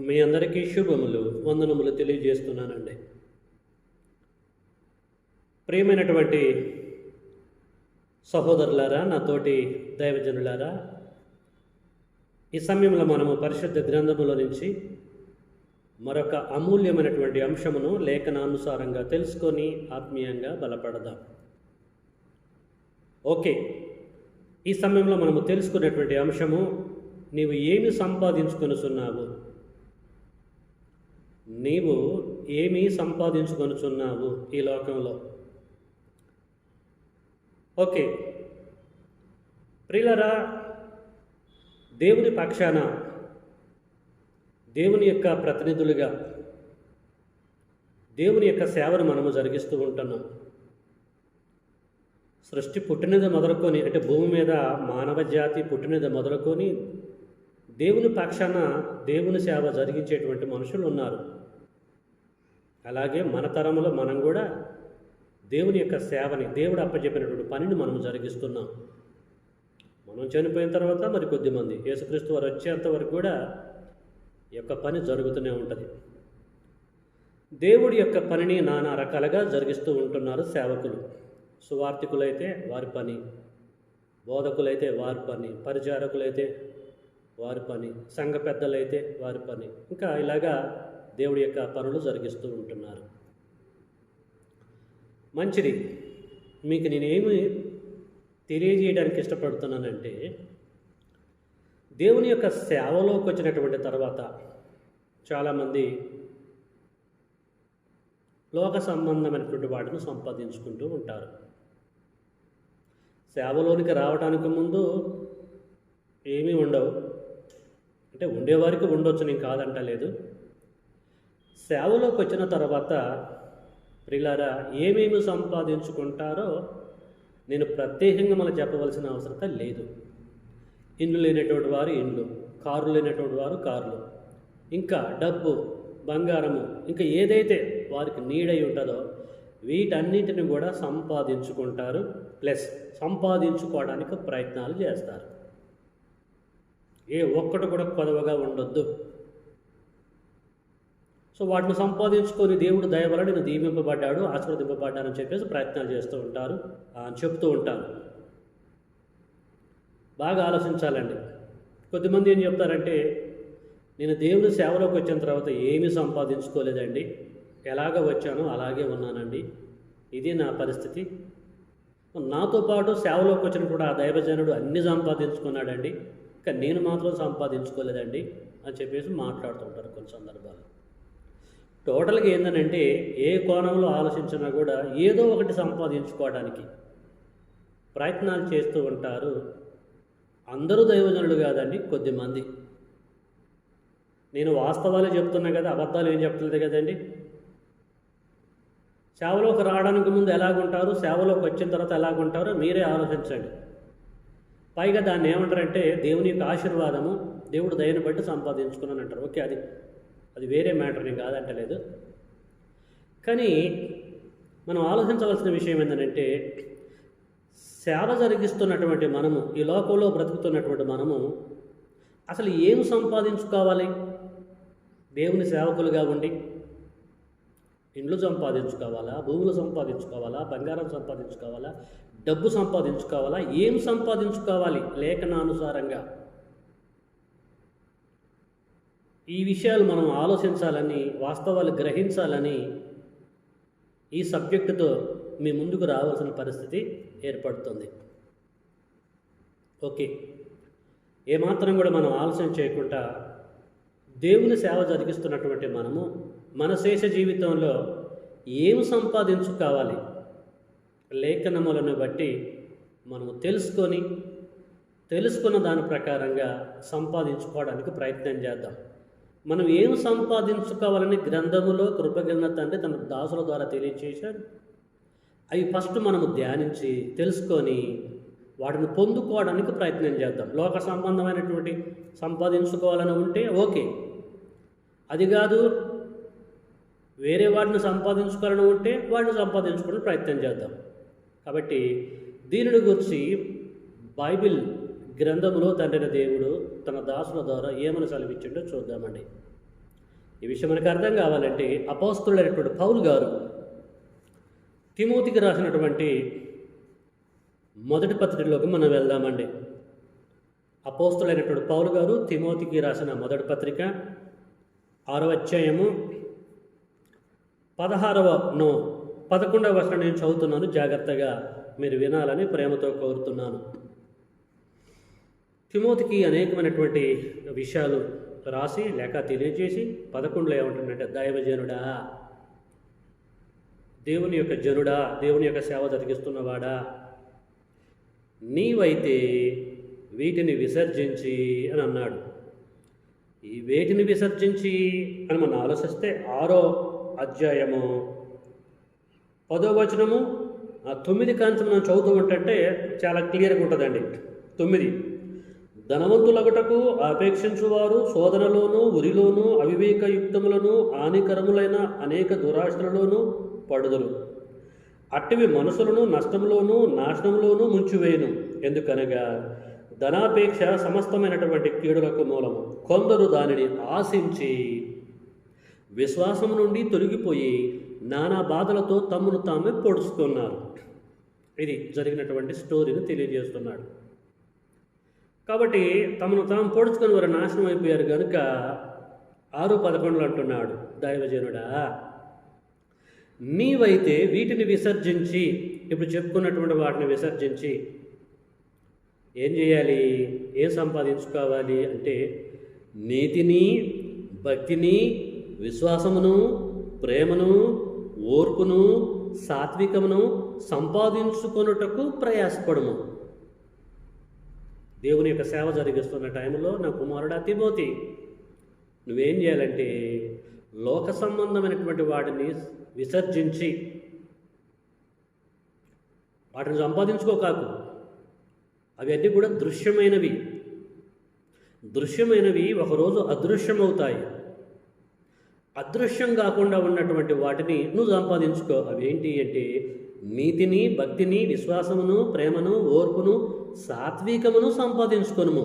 మీ అందరికీ శుభములు, వందనములు తెలియజేస్తున్నానండి. ప్రియమైనటువంటి సహోదరులారా, నాతోటి దైవజనులారా, ఈ సమయంలో మనము పరిశుద్ధ గ్రంథములో నుంచి మరొక అమూల్యమైనటువంటి అంశమును లేఖనానుసారంగా తెలుసుకొని ఆత్మీయంగా బలపడదాం. ఓకే, ఈ సమయంలో మనము తెలుసుకున్నటువంటి అంశము, నీవు ఏమి సంపాదించుకొనుచున్నావు? నీవు ఏమి సంపాదించుకొనుచున్నావు ఈ లోకంలో? ఓకే ప్రియులరా, దేవుని పక్షాన దేవుని యొక్క ప్రతినిధులుగా దేవుని యొక్క సేవను మనము జరిగిస్తూ ఉంటున్నాం. సృష్టి పుట్టినది మొదలుకొని, అంటే భూమి మీద మానవ జాతి పుట్టినది మొదలుకొని దేవుని పక్షాన దేవుని సేవ జరిగించేటువంటి మనుషులు ఉన్నారు. అలాగే మన తరంలో మనం కూడా దేవుని యొక్క సేవని, దేవుడు అప్పచెప్పినటువంటి పనిని మనం జరిగిస్తున్నాం. మనం చనిపోయిన తర్వాత మరి కొద్దిమంది, యేసుక్రీస్తు వారు వచ్చేంత వరకు కూడా ఈ యొక్క పని జరుగుతూనే ఉంటుంది. దేవుడి యొక్క పనిని నానా రకాలుగా జరిగిస్తూ ఉంటున్నారు సేవకులు. సువార్థికులైతే వారి పని, బోధకులైతే వారి పని, పరిచారకులైతే వారి పని, సంఘ పెద్దలైతే వారి పని, ఇంకా ఇలాగా దేవుడి యొక్క పనులు జరిగిస్తూ ఉంటున్నారు. మంచిది. మీకు నేనేమి తెలియజేయడానికి ఇష్టపడుతున్నానంటే, దేవుని యొక్క సేవలోకి వచ్చినటువంటి తర్వాత చాలామంది లోక సంబంధమైనటువంటి వాటిని సంపాదించుకుంటూ ఉంటారు. సేవలోనికి రావడానికి ముందు ఏమీ ఉండవు, అంటే ఉండేవారికి ఉండొచ్చు, నేను కాదంటలేదు. సేవలోకి వచ్చిన తర్వాత ప్రియులారా, ఏమేమి సంపాదించుకుంటారో నేను ప్రత్యేకంగా మనం చెప్పవలసిన అవసరం లేదు. ఇండ్లు లేనటువంటి వారు ఇండ్లు, కార్లు లేనటువంటి వారు కార్లు, ఇంకా డబ్బు, బంగారము, ఇంకా ఏదైతే వారికి నీడై ఉంటుందో వీటన్నిటిని కూడా సంపాదించుకుంటారు, ప్లస్ సంపాదించుకోవడానికి ప్రయత్నాలు చేస్తారు. ఏ ఒక్కటి కూడా కొదవగా ఉండొద్దు. సో వాటిని సంపాదించుకొని దేవుడు దయ వల్ల నేను దీవింపబడ్డాడు, ఆశీర్వదింపబడ్డానని చెప్పేసి ప్రయత్నాలు చేస్తూ ఉంటారు, చెప్తూ ఉంటారు. బాగా ఆలోచించాలండి. కొద్దిమంది ఏం చెప్తారంటే, నేను దేవుని సేవలోకి వచ్చిన తర్వాత ఏమీ సంపాదించుకోలేదండి, ఎలాగ వచ్చానో అలాగే ఉన్నానండి, ఇది నా పరిస్థితి. నాతో పాటు సేవలోకి వచ్చినప్పుడు ఆ దైవజనుడు అన్నీ సంపాదించుకున్నాడండి, కానీ నేను మాత్రం సంపాదించుకోలేదండి అని చెప్పేసి మాట్లాడుతుంటారు కొన్ని సందర్భాలు. టోటల్గా ఏంటంటే, ఏ కోణంలో ఆలోచించినా కూడా ఏదో ఒకటి సంపాదించుకోవడానికి ప్రయత్నాలు చేస్తూ ఉంటారు. అందరూ దైవజనులు కాదండి, కొద్దిమంది. నేను వాస్తవాలు చెప్తున్నా కదా, అబద్ధాలు ఏం చెప్పలేదు కదండి. సేవలోకి రావడానికి ముందు ఎలాగుంటారు, సేవలోకి వచ్చిన తర్వాత ఎలాగుంటారో మీరే ఆలోచించండి. పైగా దాన్ని ఏమంటారంటే దేవుని యొక్క ఆశీర్వాదము, దేవుడు దయను బట్టి సంపాదించుకున్నాను అంటారు. ఓకే, అది వేరే మ్యాటర్, నేను కాదంటలేదు. కానీ మనం ఆలోచించవలసిన విషయం ఏంటంటే, సేవ జరిగిస్తున్నటువంటి మనము, ఈ లోకంలో బ్రతుకుతున్నటువంటి మనము అసలు ఏం సంపాదించుకోవాలి? దేవుని సేవకులుగా ఉండి ఇండ్లు సంపాదించుకోవాలా, భూములు సంపాదించుకోవాలా, బంగారం సంపాదించుకోవాలా, డబ్బు సంపాదించుకోవాలా, ఏం సంపాదించుకోవాలి? లేఖనానుసారంగా ఈ విషయాలు మనం ఆలోచించాలని, వాస్తవాలు గ్రహించాలని ఈ సబ్జెక్టుతో మీ ముందుకు రావాల్సిన పరిస్థితి ఏర్పడుతుంది. ఓకే, ఏమాత్రం కూడా మనం ఆలోచన చేయకుండా దేవుని సేవ జరిగిస్తున్నటువంటి మనము మన శేష జీవితంలో ఏం సంపాదించుకోవాలి? లేఖనములను బట్టి మనము తెలుసుకున్న దాని ప్రకారంగా సంపాదించుకోవడానికి ప్రయత్నం చేద్దాం. మనం ఏం సంపాదించుకోవాలని గ్రంథములో కృపగలిగిన తండ్రి తన దాసుల ద్వారా తెలియచేశాడు. అవి ఫస్ట్ మనము ధ్యానించి తెలుసుకొని వాటిని పొందుకోవడానికి ప్రయత్నం చేద్దాం. లోక సంబంధమైనటువంటి సంపాదించుకోవాలని ఉంటే ఓకే, అది కాదు వేరే వాటిని సంపాదించుకోవాలని ఉంటే వాటిని సంపాదించుకోవడానికి ప్రయత్నం చేద్దాం. కాబట్టి దీనిని గురించి బైబిల్ గ్రంథములో తండ్రి దేవుడు తన దాసుల ద్వారా ఏమని సెలవిచ్చిండో చూద్దామండి. ఈ విషయం మనకు అర్థం కావాలంటే అపోస్తలుడైనటువంటి పౌలు గారు తిమోతికి రాసినటువంటి మొదటి పత్రికలోకి మనం వెళ్దామండి. అపోస్తలుడైనటువంటి పౌలు గారు తిమోతికి రాసిన మొదటి పత్రిక 6వ అధ్యాయము 11వ వచనం నేను చదువుతున్నాను. జాగ్రత్తగా మీరు వినాలని ప్రేమతో కోరుతున్నాను. తిమోతికి అనేకమైనటువంటి విషయాలు రాసి లేక తెలియజేసి 11లో ఏమంటుందంటే, దైవజనుడా, దేవుని యొక్క జనుడా, దేవుని యొక్క సేవ జరిగిస్తున్నవాడా, నీవైతే వీటిని విసర్జించి అని అన్నాడు. ఈ వేటిని విసర్జించి అని మనం ఆలోచిస్తే 6వ అధ్యాయము 10వ వచనము 9 కాంచి మనం చదువుతూ ఉంటే చాలా క్లియర్గా ఉంటుందండి. 9, ధనవంతులగుటకు ఆపేక్షించువారు శోధనలోను ఉరిలోను అవివేకయుక్తములను హానికరములైన అనేక దురాశలలోనూ పడుదురు. అట్టివి మనుషులను నష్టంలోనూ నాశనంలోనూ ముంచివేయును. ఎందుకనగా ధనాపేక్ష సమస్తమైనటువంటి కీడులకు మూలము. కొందరు దానిని ఆశించి విశ్వాసం నుండి తొలగిపోయి నానా బాధలతో తమను తామే పొడుచుకున్నారు. ఇది జరిగినటువంటి స్టోరీని తెలియజేస్తున్నాడు. కాబట్టి తమను తాము పొడుచుకొని వారు నాశనం అయిపోయారు కనుక 6:11 అంటున్నాడు, దైవజనుడా, నీవైతే వీటిని విసర్జించి, ఇప్పుడు చెప్పుకున్నటువంటి వాటిని విసర్జించి ఏం చేయాలి, ఏం సంపాదించుకోవాలి అంటే నీతిని, భక్తిని, విశ్వాసమును, ప్రేమను, ఓర్పును, సాత్వికమును సంపాదించుకొనుటకు ప్రయాసపడము. దేవుని యొక్క సేవ జరిగిస్తున్న టైంలో నా కుమారుడా తిమోతి, నువ్వేం చేయాలంటే లోక సంబంధమైనటువంటి వాటిని విసర్జించి వాటిని సంపాదించుకోకాకు. అవి అన్నీ కూడా దృశ్యమైనవి. దృశ్యమైనవి ఒకరోజు అదృశ్యమవుతాయి. అదృశ్యం కాకుండా ఉన్నటువంటి వాటిని నువ్వు సంపాదించుకో. అవి ఏంటి అంటే నీతిని, భక్తిని, విశ్వాసమును, ప్రేమను, ఓర్పును, సాత్వికమును సంపాదించుకొనుము.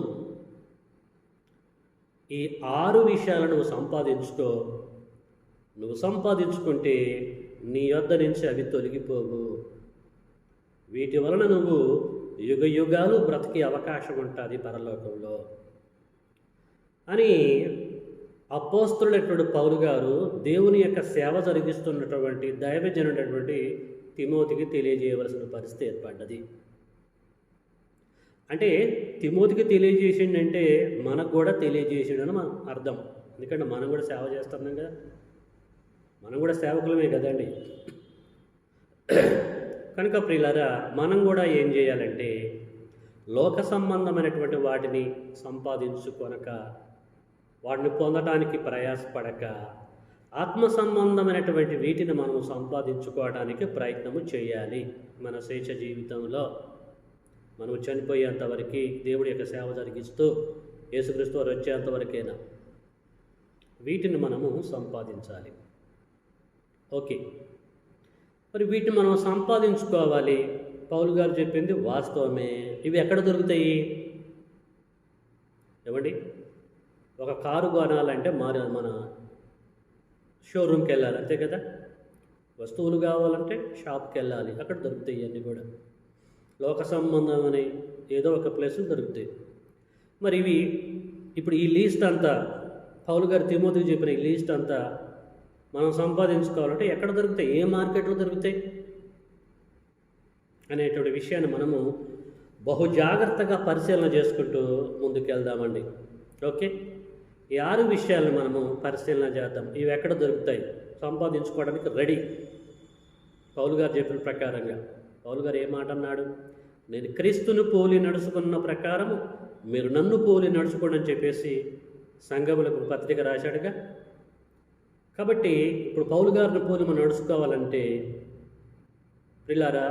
ఈ 6 విషయాలను నువ్వు సంపాదించుకో. నువ్వు సంపాదించుకుంటే నీ యొద్ద నుంచి అవి తొలగిపోవు. వీటి వలన నువ్వు యుగ యుగాలు బ్రతికే అవకాశం ఉంటుంది పరలోకంలో అని అపోస్తలుడైనటువంటి పౌలు గారు దేవుని యొక్క సేవ జరిగిస్తున్నటువంటి దైవజనుడైనటువంటి తిమోతికి తెలియజేయవలసిన పరిస్థితి ఏర్పడ్డది. అంటే తిమోతికి తెలియజేసిండంటే మనకు కూడా తెలియజేసిండని మన అర్థం. ఎందుకంటే మనం కూడా సేవ చేస్తున్నాం కదా, మనం కూడా సేవకులమే కదండి. కనుక ప్రియులారా, మనం కూడా ఏం చేయాలంటే లోక సంబంధమైనటువంటి వాటిని సంపాదించుకొనక, వాటిని పొందటానికి ప్రయాసపడక, ఆత్మ సంబంధమైనటువంటి వీటిని మనం సంపాదించుకోవడానికి ప్రయత్నము చేయాలి. మన స్వేచ్ఛ జీవితంలో మనం చనిపోయేంతవరకు దేవుడి యొక్క సేవ జరిగిస్తూ యేసుక్రీస్తు వారు వచ్చేంతవరకైనా వీటిని మనము సంపాదించాలి. ఓకే, మరి వీటిని మనం సంపాదించుకోవాలి. పౌలు గారు చెప్పింది వాస్తవమే. ఇవి ఎక్కడ దొరుకుతాయి? ఏమండి, ఒక కారు కొనాలంటే మన షోరూమ్కి వెళ్ళాలి, అంతే కదా. వస్తువులు కావాలంటే షాప్కి వెళ్ళాలి, అక్కడ దొరుకుతాయి. ఇవన్నీ కూడా లోక సంబంధమని ఏదో ఒక ప్లేస్లో దొరుకుతాయి. మరి ఇవి ఇప్పుడు ఈ లీస్ట్ అంతా పౌలు గారు తిమోతికి చెప్పిన ఈ లీస్ట్ అంతా మనం సంపాదించుకోవాలంటే ఎక్కడ దొరుకుతాయి, ఏ మార్కెట్లో దొరుకుతాయి అనేటువంటి విషయాన్ని మనము బహు జాగ్రత్తగా పరిశీలన చేసుకుంటూ ముందుకెళ్దామండి. ఓకే, ఈ 6 విషయాలను మనము పరిశీలన చేద్దాం. ఇవి ఎక్కడ దొరుకుతాయి, సంపాదించుకోవడానికి రెడీ. పౌలు గారు చెప్పిన ప్రకారంగా పౌలు గారు ఏ మాట అన్నాడు? నేను క్రీస్తును పోలి నడుచుకున్న ప్రకారము మీరు నన్ను పోలి నడుచుకోండి అని చెప్పేసి సంఘములకు పత్రిక రాశాడుగా. కాబట్టి ఇప్పుడు పౌలు గారిని పోలి మనం నడుచుకోవాలంటే ప్రియులారా,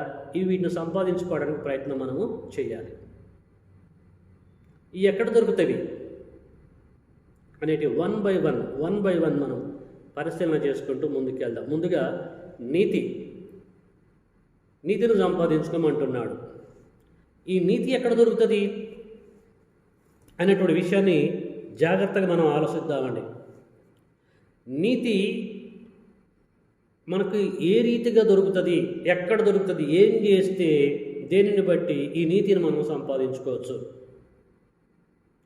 వీటిని సంపాదించుకోవడానికి ప్రయత్నం మనము చేయాలి. ఈ ఎక్కడ దొరుకుతాయి అనేటి వన్ బై వన్ మనం పరిశీలన చేసుకుంటూ ముందుకెళ్దాం. ముందుగా నీతిని సంపాదించుకోమంటున్నాడు. ఈ నీతి ఎక్కడ దొరుకుతుంది అనేటువంటి విషయాన్ని జాగ్రత్తగా మనం ఆలోచిద్దామండి. నీతి మనకు ఏ రీతిగా దొరుకుతుంది, ఎక్కడ దొరుకుతుంది, ఏం చేస్తే దేనిని బట్టి ఈ నీతిని మనం సంపాదించుకోవచ్చు.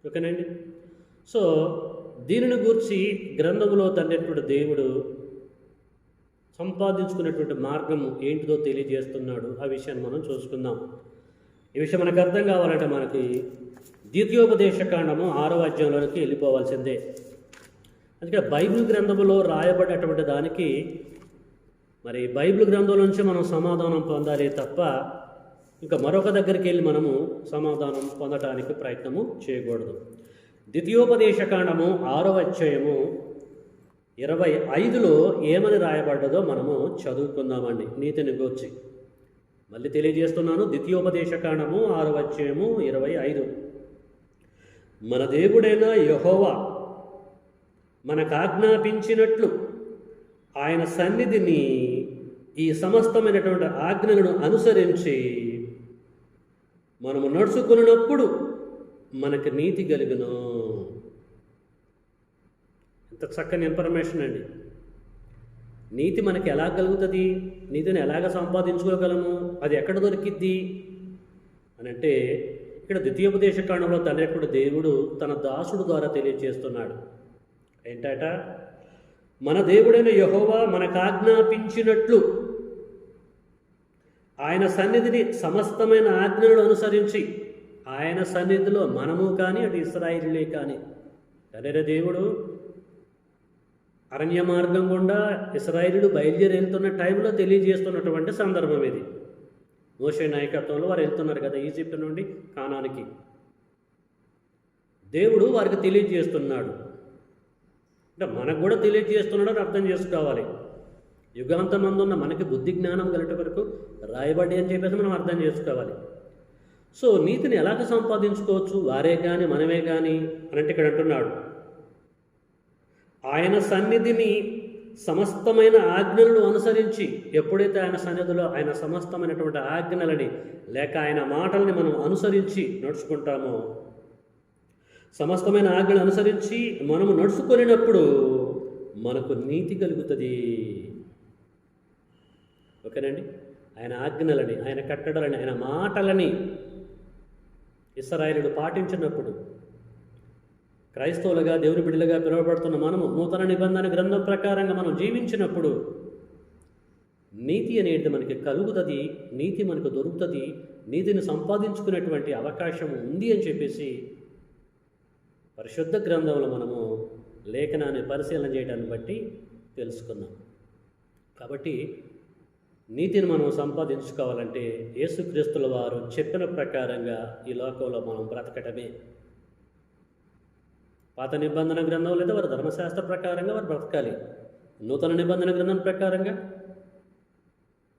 ఓకేనండి. సో దీనిని గూర్చి గ్రంథంలో తండ్రి దేవుడు సంపాదించుకునేటువంటి మార్గము ఏంటిదో తెలియజేస్తున్నాడు. ఆ విషయాన్ని మనం చూసుకుందాం. ఈ విషయం మనకు అర్థం కావాలంటే మనకి ద్వితీయోపదేశకాండము 6వ అధ్యాయంలోకి వెళ్ళిపోవాల్సిందే. అందుకే బైబిల్ గ్రంథంలో రాయబడేటువంటి దానికి మరి బైబిల్ గ్రంథం నుంచి మనం సమాధానం పొందాలి తప్ప ఇంకా మరొక దగ్గరికి వెళ్ళి మనము సమాధానం పొందటానికి ప్రయత్నము చేయకూడదు. ద్వితీయోపదేశకాండము 6వ అధ్యాయము 25లో ఏమని రాయబడ్డదో మనము చదువుకుందామండి. నీతిని గూర్చి మళ్ళీ తెలియజేస్తున్నాను. ద్వితీయోపదేశకాండము 6వ అధ్యాయము 25. మన దేవుడైన యెహోవా మనకు ఆజ్ఞాపించినట్లు ఆయన సన్నిధిని ఈ సమస్తమైనటువంటి ఆజ్ఞలను అనుసరించి మనము నడుచుకున్నప్పుడు మనకు నీతి కలుగును. ఎంత చక్కని ఇన్ఫర్మేషన్ అండి. నీతి మనకి ఎలా కలుగుతుంది, నీతిని ఎలాగ సంపాదించుకోగలము, అది ఎక్కడ దొరికిద్ది అని అంటే ఇక్కడ ద్వితీయోపదేశకాండంలో తండ్రి దేవుడు తన దాసుడు ద్వారా తెలియజేస్తున్నాడు. ఏంటట? మన దేవుడైన యెహోవా మనకు ఆజ్ఞాపించినట్లు ఆయన సన్నిధిని సమస్తమైన ఆజ్ఞలను అనుసరించి, ఆయన సన్నిధిలో మనము కానీ అటు ఇశ్రాయేలులే కానీ, తండ్రి దేవుడు అరణ్య మార్గం గుండా ఇశ్రాయేలుడు బయలుదేరి వెళ్తున్న టైంలో తెలియజేస్తున్నటువంటి సందర్భం ఇది. మోషే నాయకత్వంలో వారు వెళ్తున్నారు కదా ఈజిప్ట్ నుండి కానానికి. దేవుడు వారికి తెలియజేస్తున్నాడు. అంటే మనకు కూడా తెలియజేస్తున్నాడు అని అర్థం చేసుకోవాలి. యుగాంతమందున్న మనకి బుద్ధి జ్ఞానం కలట వరకు రాయబడి అని చెప్పేసి మనం అర్థం చేసుకోవాలి. సో నీతిని ఎలాగ సంపాదించుకోవచ్చు, వారే కానీ మనమే కానీ అని అంటే ఇక్కడ అంటున్నాడు, ఆయన సన్నిధిని సమస్తమైన ఆజ్ఞలను అనుసరించి. ఎప్పుడైతే ఆయన సన్నిధిలో ఆయన సమస్తమైనటువంటి ఆజ్ఞలని లేక ఆయన మాటల్ని మనం అనుసరించి నడుచుకుంటామో, సమస్తమైన ఆజ్ఞలు అనుసరించి మనము నడుచుకునేటప్పుడు మనకు నీతి కలుగుతుంది. ఓకేనండి. ఆయన ఆజ్ఞలని, ఆయన కట్టడలని, ఆయన మాటలని ఇశ్రాయేలుడు పాటించినప్పుడు, క్రైస్తవులుగా దేవుని బిడ్డలుగా పిలువబడుతున్న మనము నూతన నిబంధన గ్రంథం ప్రకారంగా మనం జీవించినప్పుడు నీతి అనేది మనకి కలుగుతుంది, నీతి మనకు దొరుకుతుంది, నీతిని సంపాదించుకునేటువంటి అవకాశం ఉంది అని చెప్పేసి పరిశుద్ధ గ్రంథంలో మనము లేఖనాన్ని పరిశీలన చేయడాన్ని బట్టి తెలుసుకున్నాం. కాబట్టి నీతిని మనం సంపాదించుకోవాలంటే యేసుక్రీస్తుల వారు చెప్పిన ప్రకారంగా ఈ లోకంలో మనం బ్రతకటమే. పాత నిబంధన గ్రంథం లేదా వారి ధర్మశాస్త్ర ప్రకారంగా వారు బ్రతకాలి. నూతన నిబంధన గ్రంథం ప్రకారంగా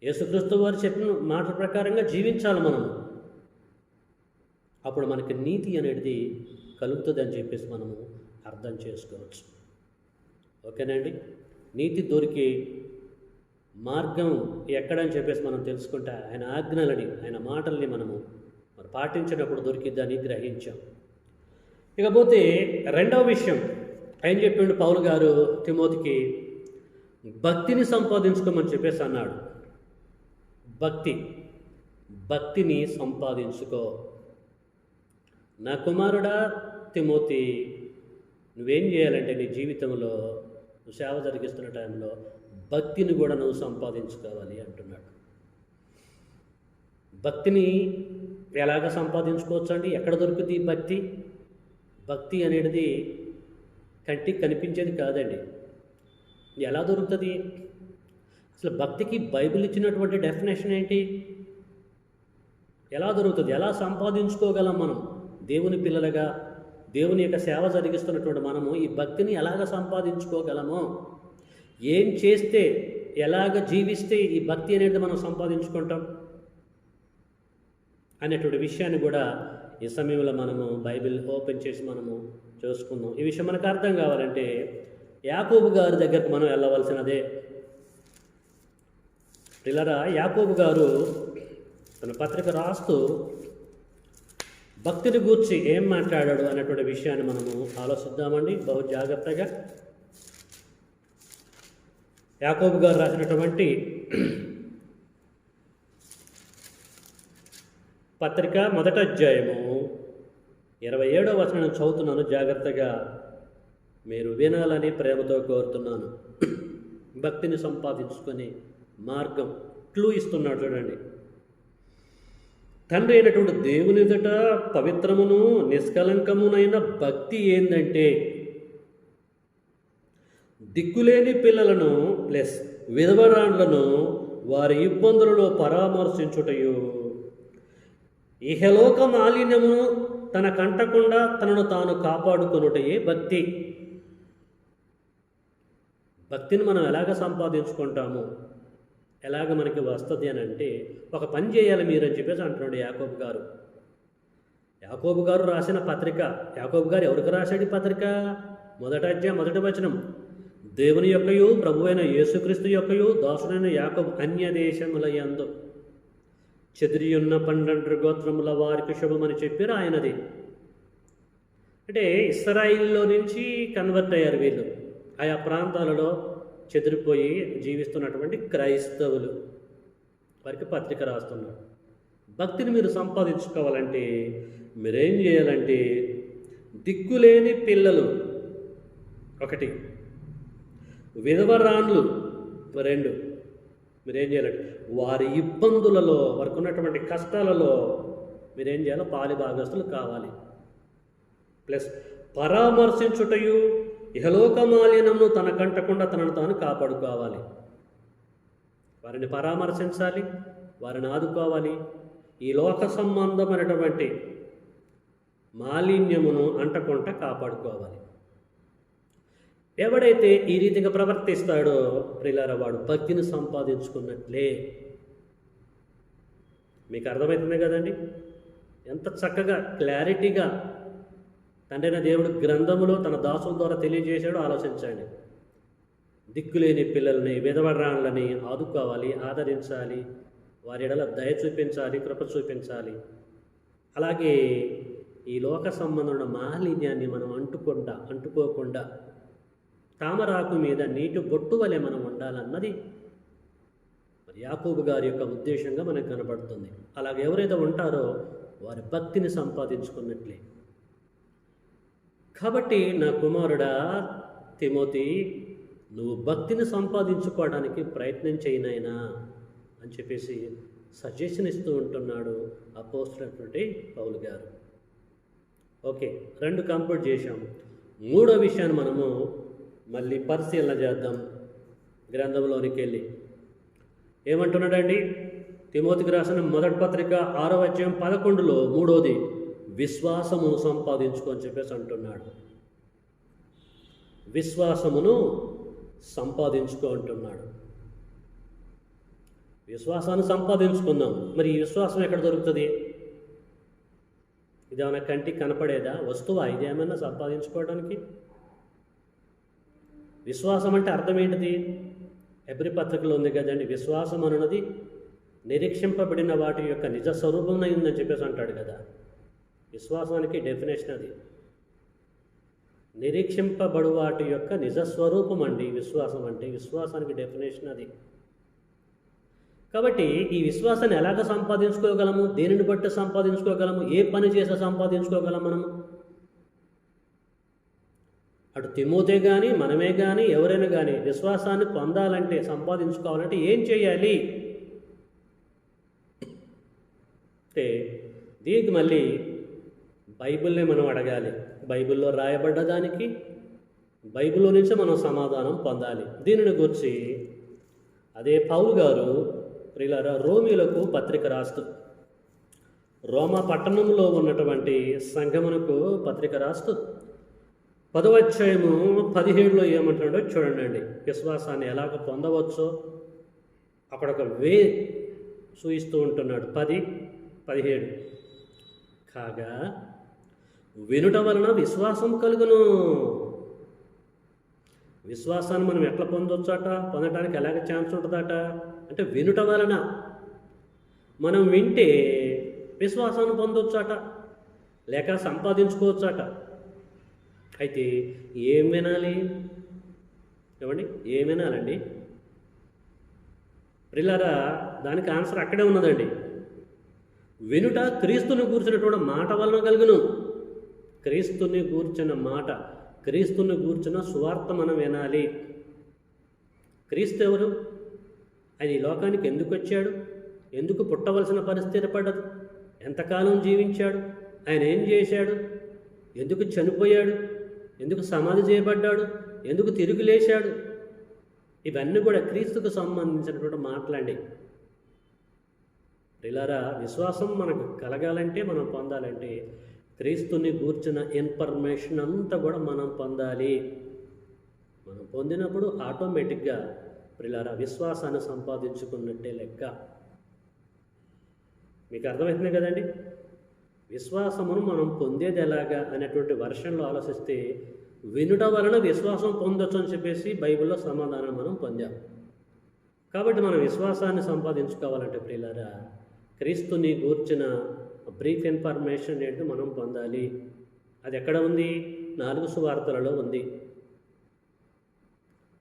యేసుక్రీస్తు వారు చెప్పిన మాట ప్రకారంగా జీవించాలి మనము. అప్పుడు మనకి నీతి అనేది కలుగుతుంది అని చెప్పేసి మనము అర్థం చేసుకోవచ్చు. ఓకేనండి. నీతి దొరికి మార్గం ఎక్కడని చెప్పేసి మనం తెలుసుకుంటే ఆయన ఆజ్ఞలని, ఆయన మాటల్ని మనము మరి పాటించినప్పుడు దొరికిద్దని గ్రహించాం. ఇకపోతే రెండవ విషయం ఆయన చెప్పిండు పౌలు గారు తిమోతికి, భక్తిని సంపాదించుకోమని చెప్పేసి అన్నాడు. భక్తిని సంపాదించుకో. నా కుమారుడా తిమోతి, నువ్వేం చేయాలంటే నీ జీవితంలో నువ్వు సేవ జరిగిస్తున్న టైంలో భక్తిని కూడా నువ్వు సంపాదించుకోవాలి అంటున్నాడు. భక్తిని ఎలాగ సంపాదించుకోవచ్చు అండి? ఎక్కడ దొరుకుతుంది భక్తి? భక్తి అనేది కంటికి కనిపించేది కాదండి. ఎలా దొరుకుతుంది అసలు? భక్తికి బైబిల్ ఇచ్చినటువంటి డెఫినేషన్ ఏంటి? ఎలా దొరుకుతుంది? ఎలా సంపాదించుకోగలం మనం? దేవుని పిల్లలుగా దేవుని యొక్క సేవ జరిగిస్తున్నటువంటి మనము ఈ భక్తిని ఎలాగ సంపాదించుకోగలమో, ఏం చేస్తే, ఎలాగ జీవిస్తే ఈ భక్తి అనేది మనం సంపాదించుకుంటాం అనేటువంటి విషయాన్ని కూడా ఈ సమయంలో మనము బైబిల్ ఓపెన్ చేసి మనము చూసుకుందాం. ఈ విషయం మనకు అర్థం కావాలంటే యాకోబు గారి దగ్గరకు మనం వెళ్ళవలసినదే. పిల్లరా, యాకోబు గారు తన పత్రిక రాస్తూ భక్తిని గూర్చి ఏం మాట్లాడాడు అనేటువంటి విషయాన్ని మనము ఆలోచిద్దామండి బహు జాగ్రత్తగా. యాకోబు గారు రాసినటువంటి పత్రిక 1వ అధ్యాయము 27వ వచనం చదువుతున్నాను, జాగ్రత్తగా మీరు వినాలని ప్రేమతో కోరుతున్నాను. భక్తిని సంపాదించుకొని మార్గం క్లూ ఇస్తున్నాడు చూడండి. తండ్రి అయినటువంటి దేవుని ఎదుట పవిత్రమును నిష్కలంకమునైన భక్తి ఏందంటే దిక్కులేని పిల్లలను ప్లస్ విధవరాండ్లను వారి ఇబ్బందులలో పరామర్శించుటయు, ఇహలోక మాలిన్యమును తన కంటకుండా తనను తాను కాపాడుకొనుటయే భక్తి. భక్తిని మనం ఎలాగ సంపాదించుకుంటాము, ఎలాగ మనకి వస్తుంది అని అంటే ఒక పని చేయాలి మీరు అని చెప్పేసి అంటున్నాడు యాకోబు గారు. యాకోబు గారు రాసిన పత్రిక, యాకోబు గారు ఎవరికి రాశాడు ఈ పత్రిక? 1వ అధ్యాయం 1వ వచనం, దేవుని యొక్కయు ప్రభువైన యేసుక్రీస్తు యొక్కయు దాసుడైన యాకోబు అన్యదేశముల యందు చెదిరియున్న 12 గోత్రముల వారికి శుభమని చెప్పి రాయనది. అంటే ఇశ్రాయిల్లో నుంచి కన్వర్ట్ అయ్యారు వీళ్ళు, ఆయా ప్రాంతాలలో చెదిరిపోయి జీవిస్తున్నటువంటి క్రైస్తవులు, వారికి పత్రిక రాస్తున్నారు. భక్తిని మీరు సంపాదించుకోవాలంటే మీరేం చేయాలంటే దిక్కులేని పిల్లలు 1, విధవరాన్లు 2, మీరేం చేయాలంటే వారి ఇబ్బందులలో, వారికి ఉన్నటువంటి కష్టాలలో మీరేం చేయాలో పాలి భాగస్తులు కావాలి. ప్లస్ పరామర్శించుటయు, ఇహలోకమాలినమును తన కంటకుండా తనను తాను కాపాడుకోవాలి. వారిని పరామర్శించాలి, వారిని ఆదుకోవాలి. ఈ లోక సంబంధమైనటువంటి మాలిన్యమును అంటకుండా కాపాడుకోవాలి. ఎవడైతే ఈ రీతిగా ప్రవర్తిస్తాడో ప్రియులారా వాడు భక్తిని సంపాదించుకున్నట్లే. మీకు అర్థమవుతుంది కదండి ఎంత చక్కగా క్లారిటీగా తండ్రైన దేవుడు గ్రంథములో తన దాసుల ద్వారా తెలియజేశాడో ఆలోచించండి. దిక్కులేని పిల్లల్ని, విధవరాళ్ళని ఆదుకోవాలి, ఆదరించాలి, వారి ఎడల దయ చూపించాలి, కృప చూపించాలి. అలాగే ఈ లోక సంబంధమైన మాలిన్యాన్ని మనం అంటుకోకుండా తామరాకు మీద నీటి బొట్టు వలె మనం ఉండాలన్నది మరి యాకోబు గారి యొక్క ఉద్దేశంగా మనకు కనబడుతుంది. అలాగే ఎవరైతే ఉంటారో వారి భక్తిని సంపాదించుకున్నట్లే. కాబట్టి నా కుమారుడా తిమోతి, నువ్వు భక్తిని సంపాదించుకోవడానికి ప్రయత్నం చేయనైనా అని చెప్పేసి సజెషన్ ఇస్తూ ఉంటున్నాడు అపోస్తలుడైనటువంటి పౌలు గారు. ఓకే, 2 కంప్లీట్ చేశాము. 3వ విషయాన్ని మనము మళ్ళీ పరిశీలన చేద్దాం. గ్రంథంలోనికి వెళ్ళి ఏమంటున్నాడండి? తిమోతికి రాసిన 1వ పత్రిక 6వ అధ్యాయం 11లో 3వది విశ్వాసమును సంపాదించుకో అని చెప్పేసి అంటున్నాడు. విశ్వాసమును సంపాదించుకో అంటున్నాడు. విశ్వాసాన్ని సంపాదించుకుందాం. మరి ఈ విశ్వాసం ఎక్కడ దొరుకుతుంది? ఇదేమైనా కంటికి కనపడేదా వస్తువా? ఇదేమైనా సంపాదించుకోవడానికి? విశ్వాసం అంటే అర్థం ఏంటిది? హెబ్రీ పత్రికలో ఉంది కదండి, విశ్వాసం అన్నది నిరీక్షింపబడిన వాటి యొక్క నిజ స్వరూపం అయిందని చెప్పేసి అంటాడు కదా. విశ్వాసానికి డెఫినేషన్ అది. నిరీక్షింపబడు వాటి యొక్క నిజస్వరూపం అండి విశ్వాసం అంటే. విశ్వాసానికి డెఫినేషన్ అది. కాబట్టి ఈ విశ్వాసాన్ని ఎలాగ సంపాదించుకోగలము? దేనిని బట్టి సంపాదించుకోగలము? ఏ పని చేసి సంపాదించుకోగలం మనము? అటు తిమోతే కానీ మనమే కానీ ఎవరైనా కానీ విశ్వాసాన్ని పొందాలంటే, సంపాదించుకోవాలంటే ఏం చేయాలి అంటే దీనికి మళ్ళీ బైబిల్నే మనం అడగాలి. బైబిల్లో రాయబడ్డ దానికి బైబిల్లో నుంచే మనం సమాధానం పొందాలి. దీనిని గురించి అదే పౌలు గారు ప్రియులారా రోమీలకు పత్రిక రాస్తూ, రోమా పట్టణంలో ఉన్నటువంటి సంఘమునకు పత్రిక రాస్తూ 10వ అధ్యాయము 17లో ఏమంటాడో చూడండి. విశ్వాసాన్ని ఎలాగ పొందవచ్చో అక్కడ ఒక వే చూయిస్తూ ఉంటున్నాడు. 10:17 కాగా వినుట వలన విశ్వాసం కలుగును. విశ్వాసాన్ని మనం ఎట్లా పొందొచ్చట? పొందడానికి ఎలాగ ఛాన్స్ ఉంటుందట అంటే వినుట వలన. మనం వింటే విశ్వాసాన్ని పొందొచ్చట, లేక సంపాదించుకోవచ్చట. అయితే ఏం వినాలి? ఏమండి, ఏం వినాలండి? ప్రియులారా, దానికి ఆన్సర్ అక్కడే ఉన్నదండి. వినుట క్రీస్తుని గూర్చినటువంటి మాట వలన కలుగును. క్రీస్తుని గూర్చిన మాట, క్రీస్తుని గూర్చిన సువార్త మనం వినాలి. క్రీస్తు ఎవరు? ఆయన ఈ లోకానికి ఎందుకు వచ్చాడు? ఎందుకు పుట్టవలసిన పరిస్థితి పడ్డదు? ఎంతకాలం జీవించాడు? ఆయన ఏం చేశాడు? ఎందుకు చనిపోయాడు? ఎందుకు సమాధి చేయబడ్డాడు? ఎందుకు తిరిగి లేచాడు? ఇవన్నీ కూడా క్రీస్తుకు సంబంధించినటువంటి మాటలండి. ప్రియులారా, విశ్వాసం మనకు కలగాలంటే, మనం పొందాలంటే క్రీస్తుని గూర్చిన ఇన్ఫర్మేషన్ అంతా కూడా మనం పొందాలి. మనం పొందినప్పుడు ఆటోమేటిక్గా ప్రియులారా విశ్వాసాన్ని సంపాదించుకున్నట్టే లెక్క. మీకు అర్థమవుతుంది కదండి? విశ్వాసమును మనం పొందేది ఎలాగా అనేటువంటి వర్షన్లో ఆలోచిస్తే, వినుట వలన విశ్వాసం పొందొచ్చు అని చెప్పేసి బైబిల్లో సమాధానం మనం పొందాం. కాబట్టి మనం విశ్వాసాన్ని సంపాదించుకోవాలంటే ప్రియులారా, క్రీస్తుని గూర్చిన బ్రీఫ్ ఇన్ఫర్మేషన్ ఏంటో మనం పొందాలి. అది ఎక్కడ ఉంది? 4 సువార్తలలో ఉంది.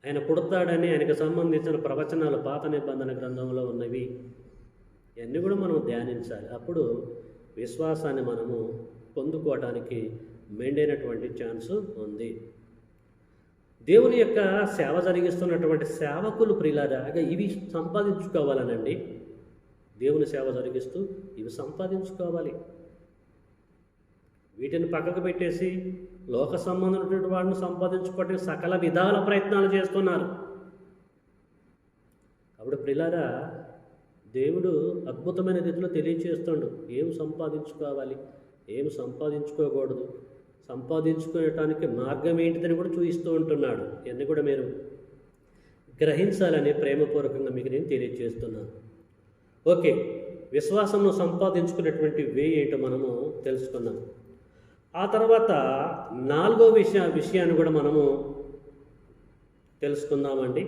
ఆయన పుడతాడని ఆయనకు సంబంధించిన ప్రవచనాలు పాత నిబంధన గ్రంథంలో ఉన్నవి. ఇవన్నీ కూడా మనం ధ్యానించాలి. అప్పుడు విశ్వాసాన్ని మనము పొందుకోవటానికి మెండైనటువంటి ఛాన్స్ ఉంది. దేవుని యొక్క సేవ జరిగిస్తున్నటువంటి సేవకులు ప్రియులారా ఇవి సంపాదించుకోవాలనండి. దేవుని సేవ జరిగిస్తూ ఇవి సంపాదించుకోవాలి. వీటిని పక్కకు పెట్టేసి లోక సంబంధమైనటువంటి వాడిని సంపాదించుకోవడానికి సకల విధాల ప్రయత్నాలు చేస్తున్నారు. కాబట్టి ప్రియులారా, దేవుడు అద్భుతమైన రీతిలో తెలియచేస్తుండు ఏం సంపాదించుకోవాలి, ఏం సంపాదించుకోకూడదు, సంపాదించుకోవటానికి మార్గం ఏంటిదని కూడా చూపిస్తూ ఉంటున్నాడు. ఇవన్నీ కూడా మీరు గ్రహించాలని ప్రేమపూర్వకంగా మీకు నేను తెలియజేస్తున్నాను. ఓకే, విశ్వాసంను సంపాదించుకునేటువంటి వే ఏంటో మనము తెలుసుకున్నాం. ఆ తర్వాత 4వ విషయాన్ని కూడా మనము తెలుసుకుందామండి.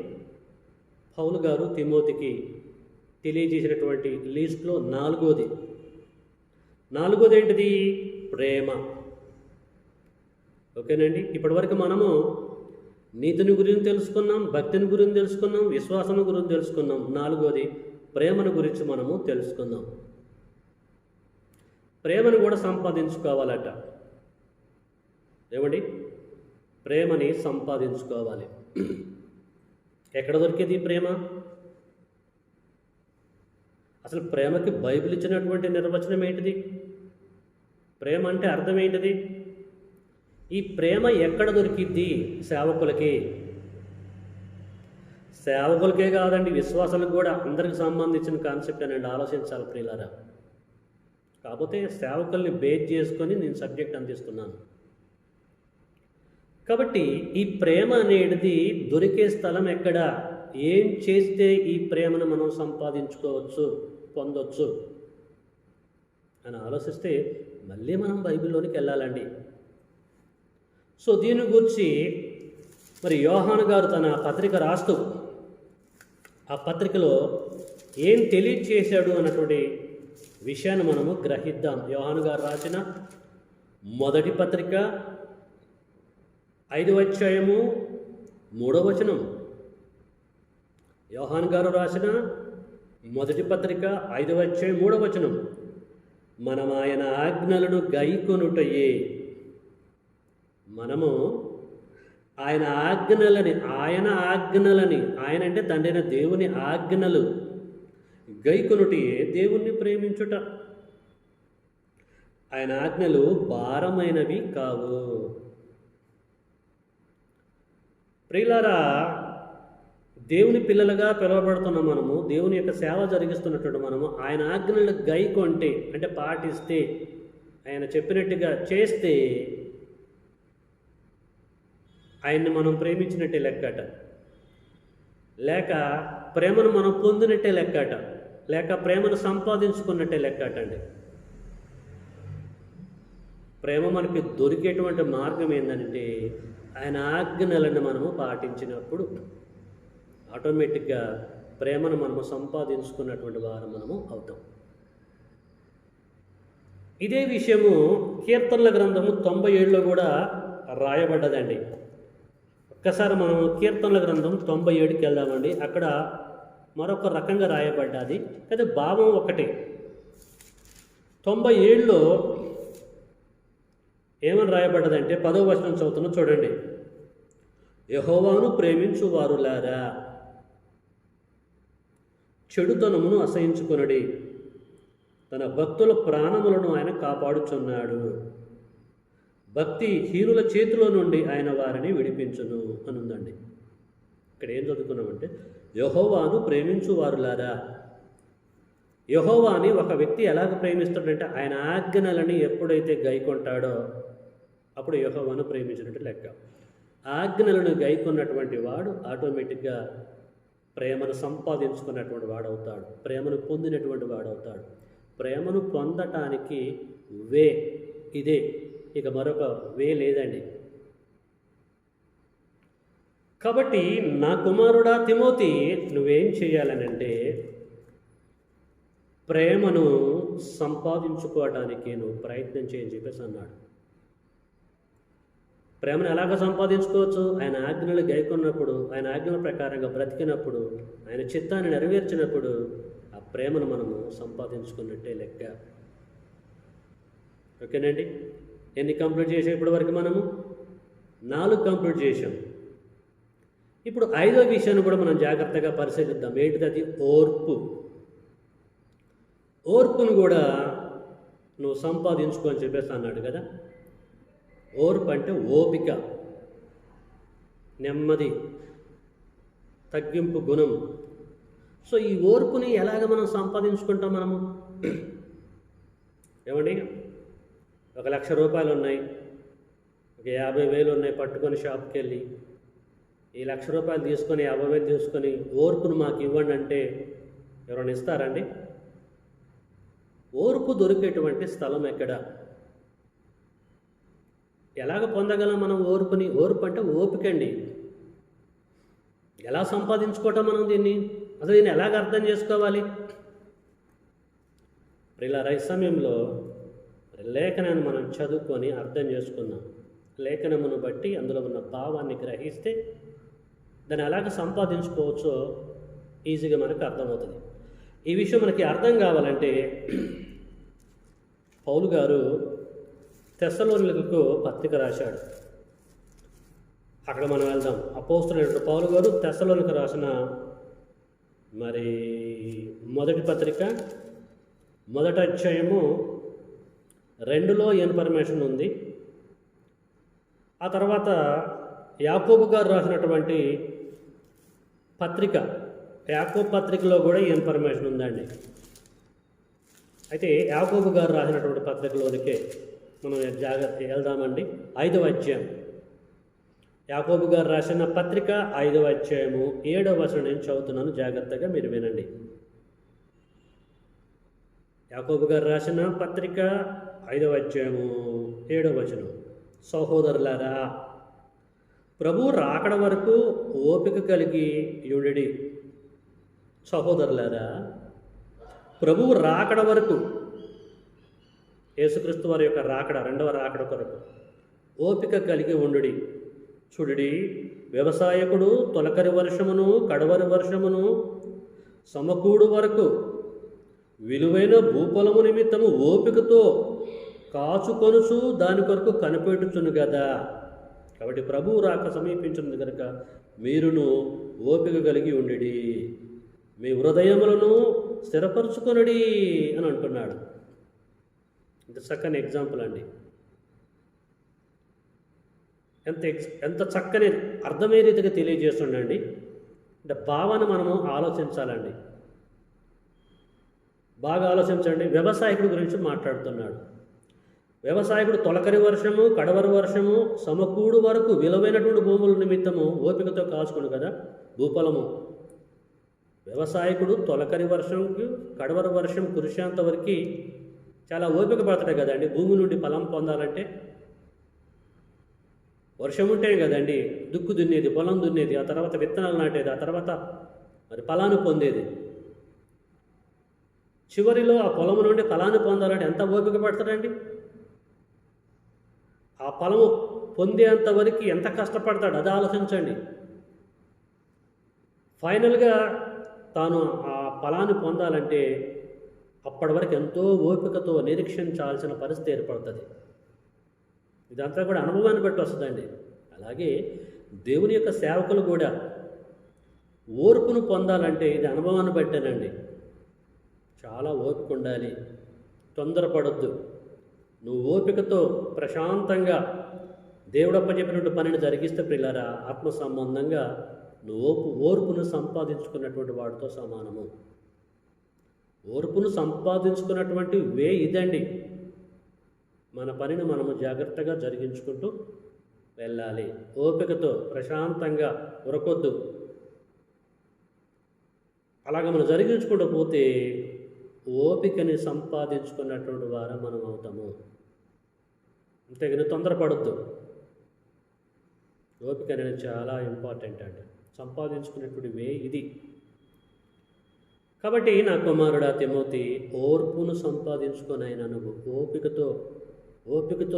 పౌలు గారు తిమోతికి తెలియజేసినటువంటి లిస్ట్లో 4వది ఏంటిది? ప్రేమ. ఓకేనండి. ఇప్పటివరకు మనము నీతిని గురించి తెలుసుకున్నాం, భక్తిని గురించి తెలుసుకున్నాం, విశ్వాసం గురించి తెలుసుకున్నాం. 4వది ప్రేమను గురించి మనము తెలుసుకుందాం. ప్రేమను కూడా సంపాదించుకోవాలట. ఏమండి? ప్రేమని సంపాదించుకోవాలి. ఎక్కడ దొరికేది ప్రేమ? అసలు ప్రేమకి బైబిల్ ఇచ్చినటువంటి నిర్వచనం ఏంటిది? ప్రేమ అంటే అర్థం ఏంటిది? ఈ ప్రేమ ఎక్కడ దొరికిద్ది? సేవకులకి. సేవకులకే కాదండి, విశ్వాసాలకు కూడా అందరికి సంబంధించిన కాన్సెప్ట్ అనండి. ఆలోచించాలి ప్రియులారా. కాకపోతే సేవకుల్ని బేస్ చేసుకొని నేను సబ్జెక్ట్ అందిస్తున్నాను. కాబట్టి ఈ ప్రేమ అనేది దొరికే స్థలం ఎక్కడ? ఏం చేస్తే ఈ ప్రేమను మనం సంపాదించుకోవచ్చు, పొందొచ్చు అని ఆలోచిస్తే మళ్ళీ మనం బైబిల్లోనికి వెళ్ళాలండి. సో దీని గురించి మరి యోహాను గారు తన పత్రిక రాస్తూ ఆ పత్రికలో ఏం తెలియచేశాడు అన్నటువంటి విషయాన్ని మనము గ్రహిద్దాం. యోహాను గారు రాసిన మొదటి పత్రిక 5వ అధ్యాయము 3వ వచనం. యోహాను గారు రాసిన మొదటి పత్రిక 5వ అధ్యాయం 3వ వచనం. మనం ఆయన ఆజ్ఞలను గైకొనుటయే. మనము ఆయన ఆజ్ఞలని ఆయన అంటే తండ్రి అయిన దేవుని ఆజ్ఞలు గైకొనుటయే దేవుణ్ణి ప్రేమించుట. ఆయన ఆజ్ఞలు భారమైనవి కావు. ప్రియులారా, దేవుని పిల్లలుగా పిలువబడుతున్న మనము, దేవుని యొక్క సేవ జరిగిస్తున్నటువంటి మనము ఆయన ఆజ్ఞలు గైకొంటే అంటే పాటిస్తే, ఆయన చెప్పినట్టుగా చేస్తే ఆయన్ని మనం ప్రేమించినట్టే లెక్కట, లేక ప్రేమను మనం పొందినట్టే లెక్కట, లేక ప్రేమను సంపాదించుకున్నట్టే లెక్కట అండి. ప్రేమ మనకి దొరికేటువంటి మార్గం ఏంటంటే ఆయన ఆజ్ఞలను మనము పాటించినప్పుడు ఆటోమేటిక్గా ప్రేమను మనము సంపాదించుకున్నటువంటి వారు మనము అవుతాం. ఇదే విషయము కీర్తనల గ్రంథము 97లో కూడా రాయబడ్డదండి. ఒక్కసారి మనం కీర్తనల గ్రంథం 97కి వెళ్దామండి. అక్కడ మరొక రకంగా రాయబడ్డది. అయితే భావం ఒకటే. 97లో ఏమని రాయబడ్డదంటే 10వ వచనం చదువుతున్నా చూడండి. యెహోవాను ప్రేమించువారులారా, చెడుతనమును అసహించుకొనుడి, తన భక్తుల ప్రాణములను ఆయన కాపాడుచున్నాడు, భక్తి హీనుల చేతిలో నుండి ఆయన వారిని విడిపించును అని ఉందండి. ఇక్కడ ఏం చదువుకున్నామంటే యెహోవాను ప్రేమించువారులారా. యెహోవాని ఒక వ్యక్తి ఎలాగ ప్రేమిస్తాడంటే ఆయన ఆజ్ఞలని ఎప్పుడైతే గైకొంటాడో అప్పుడు యెహోవాను ప్రేమించినట్టు లెక్క. ఆజ్ఞలను గైకొన్నటువంటి వాడు ఆటోమేటిక్గా ప్రేమను సంపాదించుకున్నటువంటి వాడవుతాడు, ప్రేమను పొందినటువంటి వాడవుతాడు. ప్రేమను పొందటానికి వే ఇదే, ఇక మరొక వే లేదండి. కాబట్టి నా కుమారుడా తిమోతి, నువ్వేం చేయాలనంటే ప్రేమను సంపాదించుకోవడానికి నువ్వు ప్రయత్నం చేయని చెప్పేసి అన్నాడు. ప్రేమను ఎలాగ సంపాదించుకోవచ్చు? ఆయన ఆజ్ఞలు గైకొన్నప్పుడు, ఆయన ఆజ్ఞల ప్రకారంగా బ్రతికినప్పుడు, ఆయన చిత్తాన్ని నెరవేర్చినప్పుడు ఆ ప్రేమను మనము సంపాదించుకున్నట్టే లెక్క. ఓకేనండి. ఎన్ని కంప్లీట్ చేసాం ఇప్పటి వరకు? మనము 4 కంప్లీట్ చేసాం. ఇప్పుడు 5వ విషయాన్ని కూడా మనం జాగ్రత్తగా పరిశీలిద్దాం. ఏంటిది అది? ఓర్పు. ఓర్పును కూడా నువ్వు సంపాదించుకో అని చెప్పేసి అన్నాడు కదా. ఓర్పు అంటే ఓపిక, నెమ్మది, తగ్గింపు గుణం. సో ఈ ఓర్పుని ఎలాగ మనం సంపాదించుకుంటాం? మనము ఏమండి, 1,00,000 రూపాయలు ఉన్నాయి, ఒక 50,000 ఉన్నాయి, పట్టుకొని షాప్కి వెళ్ళి ఈ 1,00,000 రూపాయలు తీసుకొని 50,000 తీసుకొని ఓర్పును మాకు ఇవ్వండి అంటే ఎవరైనా ఇస్తారండి? ఓర్పు దొరికేటువంటి స్థలం ఎక్కడ? ఎలాగ పొందగలం మనం ఓర్పుని? ఓర్పు అంటే ఓపికండి. ఎలా సంపాదించుకోవటం మనం దీన్ని? అసలు దీన్ని ఎలాగ అర్థం చేసుకోవాలి? ఇలా ఈ సమయంలో లేఖనాన్ని మనం చదువుకొని అర్థం చేసుకున్నాం. లేఖనమును బట్టి అందులో ఉన్న భావాన్ని గ్రహిస్తే దాన్ని ఎలాగ సంపాదించుకోవచ్చో ఈజీగా మనకు అర్థమవుతుంది. ఈ విషయం మనకి అర్థం కావాలంటే పౌలు గారు తెస్సలోనికకు పత్రిక రాశాడు. అక్కడ మనం వెళ్దాం. అపోస్తలుడైన పౌలు గారు తెస్సలోనికి రాసిన మొదటి పత్రిక 1వ అధ్యాయము 2లో ఇన్ఫర్మేషన్ ఉంది. ఆ తర్వాత యాకోబు గారు రాసినటువంటి పత్రిక, యాకోబు పత్రికలో కూడా ఈ ఇన్ఫర్మేషన్ ఉందండి. అయితే యాకోబు గారు రాసినటువంటి పత్రికలోనికే మనం జాగ్రత్త వెళ్దామండి. 5వ అధ్యాయం, యాకోబు గారు రాసిన పత్రిక 5వ అధ్యాయము 7వ వచనం నేను చదువుతున్నాను, జాగ్రత్తగా మీరు వినండి. యాకోబు గారు రాసిన పత్రిక 5వ అధ్యాయము 7వ వచనం. సహోదరులారా, ప్రభు రాకడ వరకు ఓపిక కలిగి యుండి. సహోదరులారా, ప్రభువు రాకడ వరకు, యేసుక్రీస్తు వారి యొక్క రాకడ, 2వ రాకడ కొరకు ఓపిక కలిగి ఉండుడి. చూడుడి, వ్యవసాయకుడు తొలకరి వర్షమును కడవరి వర్షమును సమకూడు వరకు విలువైన భూపలము నిమిత్తము ఓపికతో కాచుకొనుచు దాని కొరకు కనిపెట్టుచును కదా. కాబట్టి ప్రభువు రాక సమీపించినది కనుక మీరును ఓపిక కలిగి ఉండి మీ హృదయములను స్థిరపరచుకొనుడి అని అంటున్నాడు. ఇంత చక్కని ఎగ్జాంపుల్ అండి. ఎంత చక్కని అర్థమయ్యే రీతిగా తెలియజేస్తుండండి. అంటే భావన మనము ఆలోచించాలండి. బాగా ఆలోచించండి. వ్యవసాయకుడి గురించి మాట్లాడుతున్నాడు. వ్యవసాయకుడు తొలకరి వర్షము కడవరి వర్షము సమకూడు వరకు విలువైనటువంటి భూముల నిమిత్తము ఓపికతో కాచుకోను కదా భూఫలము. వ్యవసాయకుడు తొలకరి వర్షంకి కడవరి వర్షం కురిసేంత వరకు చాలా ఓపిక పడతాడు కదండి. భూమి నుండి ఫలం పొందాలంటే వర్షం ఉంటేనే కదండి దుక్కు దున్నేది, పొలం దున్నేది, ఆ తర్వాత విత్తనాలు నాటేది, ఆ తర్వాత మరి ఫలాన్ని పొందేది. చివరిలో ఆ పొలం నుండి ఫలాన్ని పొందాలంటే ఎంత ఓపిక పడతాడండి? ఆ ఫలము పొందేంత వరకు ఎంత కష్టపడతాడు అది ఆలోచించండి. ఫైనల్గా తాను ఆ ఫలాన్ని పొందాలంటే అప్పటి వరకు ఎంతో ఓపికతో నిరీక్షించాల్సిన పరిస్థితి ఏర్పడుతుంది. ఇదంతా కూడా అనుభవాన్ని బట్టి వస్తుందండి. అలాగే దేవుని యొక్క సేవకులు కూడా ఓర్పును పొందాలంటే ఇది అనుభవాన్ని బట్టేనండి. చాలా ఓపిక ఉండాలి, తొందరపడొద్దు. నువ్వు ఓపికతో ప్రశాంతంగా దేవుడు అప్పచెప్పినటువంటి పనిని జరిగిస్తే ప్రియులారా, ఆత్మ సంబంధంగా నువ్వు ఓర్పును సంపాదించుకున్నటువంటి వాడితో సమానము. ఓర్పును సంపాదించుకున్నటువంటి వే ఇదండి. మన పనిని మనము జాగ్రత్తగా జరిగించుకుంటూ వెళ్ళాలి. ఓపికతో ప్రశాంతంగా ఉరకొద్దు. అలాగ మనం జరిగించుకుంటూ పోతే ఓపికని సంపాదించుకున్నటువంటి వారు మనం అవుతాము. అంతేగాని తొందరపడొద్దు. ఓపిక అనేది చాలా ఇంపార్టెంట్ అండి. సంపాదించుకునేటువంటి వే ఇది. కాబట్టి నా కుమారుడా తిమోతి, ఓర్పును సంపాదించుకొనైనా నువ్వు ఓపికతో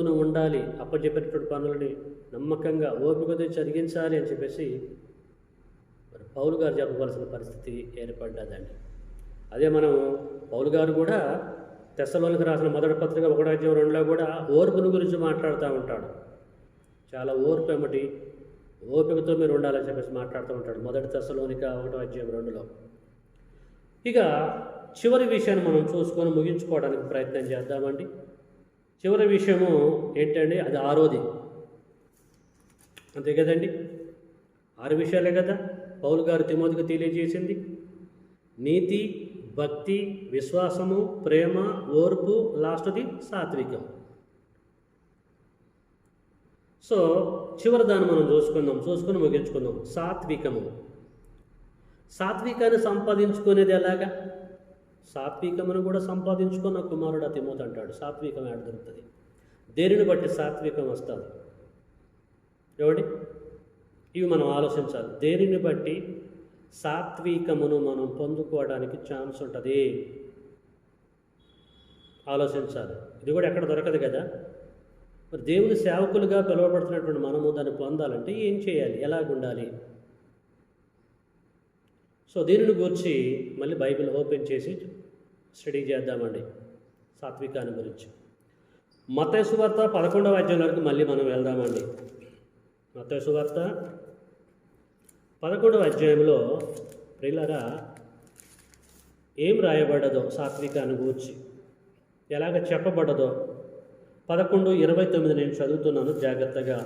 నువ్వు ఉండాలి. అప్పచెప్పినటువంటి పనులని నమ్మకంగా ఓపికతో జరిగించాలి అని చెప్పేసి మరి పౌలు గారు చెప్పవలసిన పరిస్థితి ఏర్పడ్డదండి. అదే మనం పౌలు గారు కూడా తెస్సలోనికి రాసిన మొదటి పత్రిక 1:2లో కూడా ఓర్పుని గురించి మాట్లాడుతూ ఉంటాడు. చాలా ఓర్పు ఏమిటి, ఓపికతో మీరు ఉండాలని చెప్పేసి మాట్లాడుతూ ఉంటాడు. మొదటి తెస్సలోనిక 1:2లో. ఇక చివరి విషయాన్ని మనం చూసుకొని ముగించుకోవడానికి ప్రయత్నం చేద్దామండి. చివరి విషయము ఏంటండి? అది 6వది. అంతే కదండి, 6 విషయాలే కదా పౌలు గారు తిమోతికి తెలియజేసింది. నీతి, భక్తి, విశ్వాసము, ప్రేమ, ఓర్పు, లాస్ట్ది సాత్వికం. సో చివరి దాన్ని మనం చూసుకొని ముగించుకుందాం. సాత్వికము. సాత్వికాన్ని సంపాదించుకునేది ఎలాగా? సాత్వికమును కూడా సంపాదించుకున్న కుమారుడు తిమోతి అంటాడు. సాత్వికం ఏడ దొరుకుతుంది? దేనిని బట్టి సాత్వికం వస్తుంది? ఏమండి, ఇవి మనం ఆలోచించాలి. దేనిని బట్టి సాత్వికమును మనం పొందుకోవడానికి ఛాన్స్ ఉంటుంది ఆలోచించాలి. ఇది కూడా ఎక్కడ దొరకదు కదా. మరి దేవుని సేవకులుగా పిలువబడుతున్నటువంటి మనము దాన్ని పొందాలంటే ఏం చేయాలి, ఎలాగుండాలి? సో దీనిని గురించి మళ్ళీ బైబిల్ ఓపెన్ చేసి స్టడీ చేద్దామండి, సాత్వికాన్ని గురించి. మత్తయి సువార్త 11వ అధ్యాయం వరకు మళ్ళీ మనం వెళ్దామండి. మత్తయి సువార్త 11వ అధ్యాయంలో ప్రియులారా ఏం రాయబడ్డదో సాత్వికాన్ని గురించి, ఎలాగ చెప్పబడ్డదో 11:29 నేను చదువుతున్నాను. జాగ్రత్తగా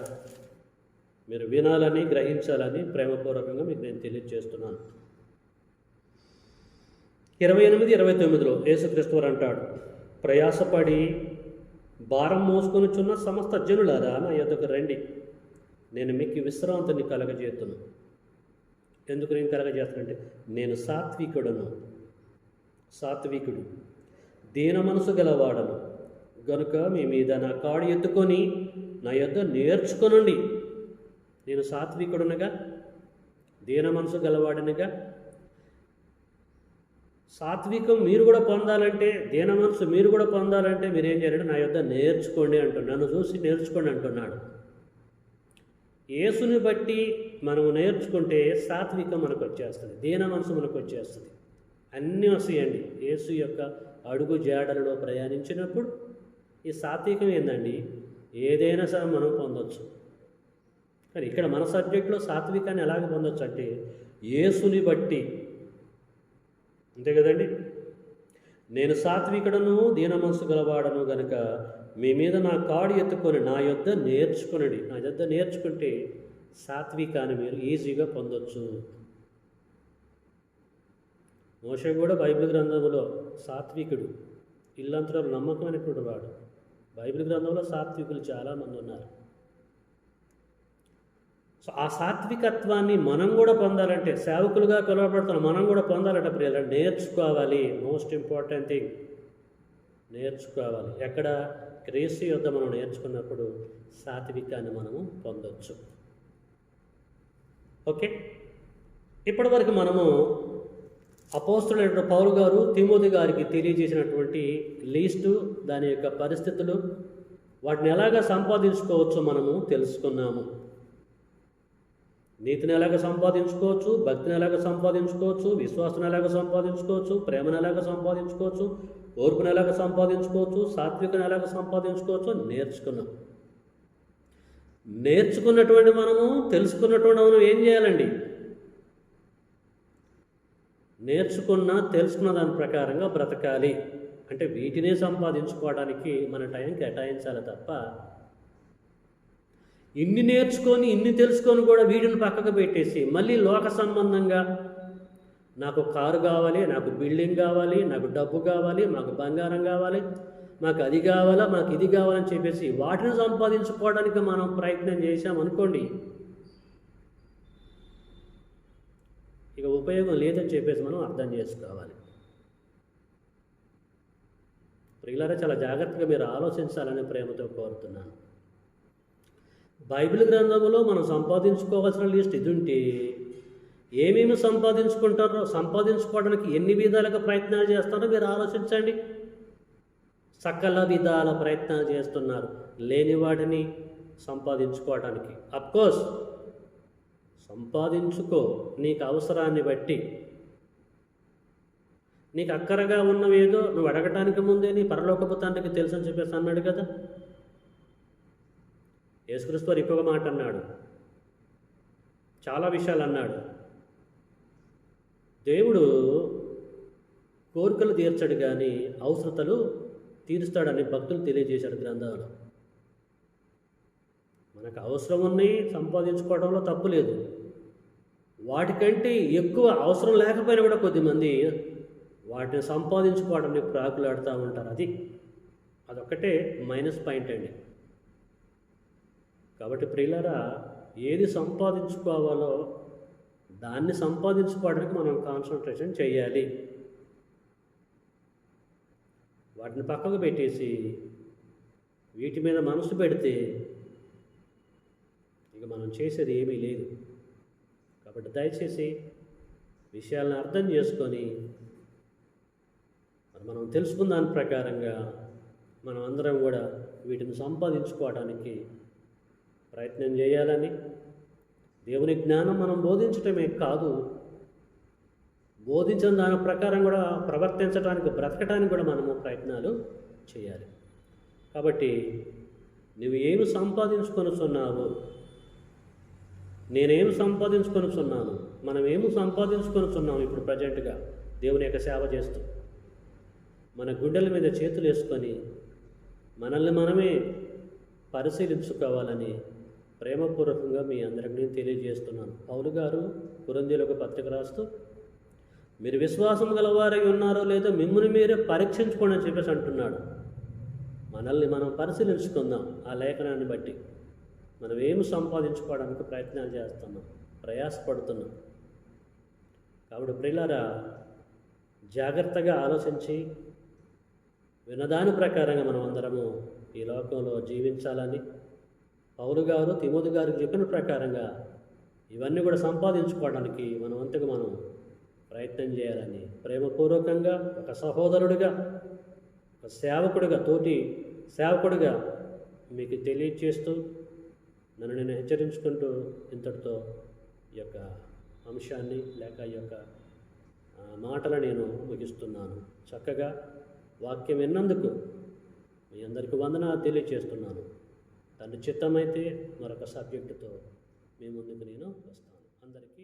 మీరు వినాలని, గ్రహించాలని ప్రేమపూర్వకంగా మీకు నేను తెలియజేస్తున్నాను. 28-29లో యేసుక్రీస్తు వారు అంటాడు, ప్రయాసపడి భారం మోసుకొనుచున్న సమస్త జనులారా నా యొద్దకు రండి, నేను మీకు విశ్రాంతిని కలగజేతును. ఎందుకు నేను కలగజేస్తానంటే నేను సాత్వికుడు, దీన మనసు గలవాడను గనుక మీ మీద నా కాడు ఎత్తుకొని నా యొద్ద నేర్చుకొనండి. నేను సాత్వికుడునగా, దీన మనసు గలవాడనగా. సాత్వికం మీరు కూడా పొందాలంటే, దీన మనసు మీరు కూడా పొందాలంటే మీరేం చేయాలంటే నా యొద్ద నేర్చుకోండి అంటున్నాడు. నన్ను చూసి నేర్చుకోండి అంటున్నాడు. యేసుని బట్టి మనము నేర్చుకుంటే సాత్వికం మనకు వచ్చేస్తుంది, దీన మనసు మనకు వచ్చేస్తుంది, అన్నీ వస్తాయండి. యేసు యొక్క అడుగు జాడలలో ప్రయాణించినప్పుడు ఈ సాత్వికం ఏందండి, ఏదైనా సరే మనం పొందొచ్చు. కానీ ఇక్కడ మన సబ్జెక్టులో సాత్వికాన్ని ఎలాగ పొందొచ్చు అంటే యేసుని బట్టి. అంతే కదండి. నేను సాత్వికుడను, దీన మనసు గలవాడను గనుక మీ మీద నా కాడు ఎత్తుకొని నా యొద్ద నేర్చుకునండి. నా యొద్ద నేర్చుకుంటే సాత్వికాన్ని మీరు ఈజీగా పొందొచ్చు. మోషే కూడా బైబిల్ గ్రంథంలో సాత్వికుడు, ఇల్లంతలో నమ్మకమైనటువంటి వాడు. బైబిల్ గ్రంథంలో సాత్వికులు చాలామంది ఉన్నారు. సో ఆ సాత్వికత్వాన్ని మనం కూడా పొందాలంటే, సేవకులుగా పిలువబడుతున్న మనం కూడా పొందాలంటే ప్రియుల నేర్చుకోవాలి. మోస్ట్ ఇంపార్టెంట్ థింగ్ నేర్చుకోవాలి. ఎక్కడ? క్రీస్తు యొద్ద మనం నేర్చుకున్నప్పుడు సాత్వికాన్ని మనము పొందొచ్చు. ఓకే, ఇప్పటివరకు మనము అపోస్తలుడైన పౌలు గారు తిమోతి గారికి తెలియజేసినటువంటి లీస్టు, దాని యొక్క పరిస్థితులు, వాటిని ఎలాగా సంపాదించుకోవచ్చో మనము తెలుసుకున్నాము. నీతిని ఎలాగ సంపాదించుకోవచ్చు, భక్తిని ఎలాగ సంపాదించుకోవచ్చు, విశ్వాసం ఎలాగ సంపాదించుకోవచ్చు, ప్రేమను ఎలాగ సంపాదించుకోవచ్చు, ఓర్పును ఎలాగ సంపాదించుకోవచ్చు, సాత్వికను ఎలాగ సంపాదించుకోవచ్చు నేర్చుకున్నాం. నేర్చుకున్నటువంటి మనము, తెలుసుకున్నటువంటి మనం ఏం చేయాలండి? తెలుసుకున్న దాని ప్రకారంగా బ్రతకాలి. అంటే వీటినే సంపాదించుకోవడానికి మన టైం కేటాయించాలి తప్ప, ఇన్ని నేర్చుకొని ఇన్ని తెలుసుకొని కూడా వీటిని పక్కకు పెట్టేసి మళ్ళీ లోక సంబంధంగా నాకు కారు కావాలి, నాకు బిల్డింగ్ కావాలి, నాకు డబ్బు కావాలి, మాకు బంగారం కావాలి, మాకు అది కావాలా, మాకు ఇది కావాలని చెప్పేసి వాటిని సంపాదించుకోవడానికి మనం ప్రయత్నం చేశామనుకోండి, ఇక ఉపయోగం లేదని చెప్పేసి మనం అర్థం చేసుకోవాలి. ప్రియులారా, చాలా జాగ్రత్తగా మీరు ఆలోచించాలని ప్రేమతో కోరుతున్నాను. బైబిల్ గ్రంథంలో మనం సంపాదించుకోవాల్సిన లిస్ట్ ఇది ఉంటే ఏమేమి సంపాదించుకుంటారో, సంపాదించుకోవడానికి ఎన్ని విధాలుగా ప్రయత్నాలు చేస్తారో మీరు ఆలోచించండి. సకల విధాల ప్రయత్నాలు చేస్తున్నారు లేని వాటిని సంపాదించుకోవడానికి. అఫ్కోర్స్ సంపాదించుకో నీకు అవసరాన్ని బట్టి. నీకు అక్కరగా ఉన్నవేదో నువ్వు అడగటానికి ముందే నీ పరలోకపు తండ్రికి తెలుసు అని చెప్పేసి అన్నాడు కదా. యేసుక్రీస్తు వారు ఇంకొక మాట అన్నాడు, చాలా విషయాలు అన్నాడు. దేవుడు కోరికలు తీర్చడు కానీ అవసరతలు తీరుస్తాడని భక్తులు తెలియజేశాడు గ్రంథంలో. మనకు అవసరం ఉన్నాయి, సంపాదించుకోవడంలో తప్పు లేదు. వాటికంటే ఎక్కువ అవసరం లేకపోయినా కూడా కొద్దిమంది వాటిని సంపాదించుకోవడానికి ప్రాకులాడుతూ ఉంటారు. అదొక్కటే మైనస్ పాయింట్ అండి. కాబట్టి ప్రియులారా, ఏది సంపాదించుకోవాలో దాన్ని సంపాదించుకోవడానికి మనం కాన్సన్ట్రేషన్ చేయాలి. వాటిని పక్కకు పెట్టేసి వీటి మీద మనసు పెడితే ఇక మనం చేసేది ఏమీ లేదు. కాబట్టి దయచేసి విషయాలను అర్థం చేసుకొని మనం తెలుసుకున్న దాని ప్రకారంగా మనం అందరం కూడా వీటిని సంపాదించుకోవడానికి ప్రయత్నం చేయాలని, దేవుని జ్ఞానం మనం బోధించటమే కాదు, బోధించిన దాని ప్రకారం కూడా ప్రవర్తించడానికి, బ్రతకడానికి కూడా మనము ప్రయత్నాలు చేయాలి. కాబట్టి నువ్వు ఏమి సంపాదించుకొనుచున్నావు, నేనేమి సంపాదించుకొనుచున్నాను, మనం ఏమి సంపాదించుకొనుచున్నాము ఇప్పుడు ప్రజెంట్గా దేవుని యొక్క సేవ చేస్తూ మన గుండెల మీద చేతులు వేసుకొని మనల్ని మనమే పరిశీలించుకోవాలని ప్రేమపూర్వకంగా మీ అందరికీ నేను తెలియజేస్తున్నాను. పౌలు గారు కొరింథీయులకు పత్రిక రాస్తూ, మీరు విశ్వాసం గలవారై ఉన్నారో లేదో మిమ్మల్ని మీరే పరీక్షించుకోండి అని చెప్పేసి అంటున్నాడు. మనల్ని మనం పరిశీలించుకుందాం. ఆ లేఖనాన్ని బట్టి మనం ఏమి సంపాదించుకోవడానికి ప్రయత్నాలు చేస్తున్నాం, ప్రయాసపడుతున్నాం. కాబట్టి ప్రియులారా, జాగ్రత్తగా ఆలోచించి వినదాని ప్రకారంగా మనం అందరము ఈ లోకంలో జీవించాలని పౌలు గారు తిమోతి గారికి చెప్పిన ప్రకారంగా ఇవన్నీ కూడా సంపాదించుకోవడానికి మనం అంతకు మనం ప్రయత్నం చేయాలని ప్రేమపూర్వకంగా ఒక సహోదరుడిగా, ఒక సేవకుడిగా, తోటి సేవకుడిగా మీకు తెలియచేస్తూ నన్ను నేను హెచ్చరించుకుంటూ ఇంతటితో ఈ యొక్క అంశాన్ని లేక ఈ యొక్క మాటలు నేను ముగిస్తున్నాను. చక్కగా వాక్యం విన్నందుకు మీ అందరికీ వందనాలు తెలియచేస్తున్నాను. తండ్రి చిత్తమైతే మరొక సబ్జెక్టుతో మీ ముందుకు నేను వస్తాను. అందరికీ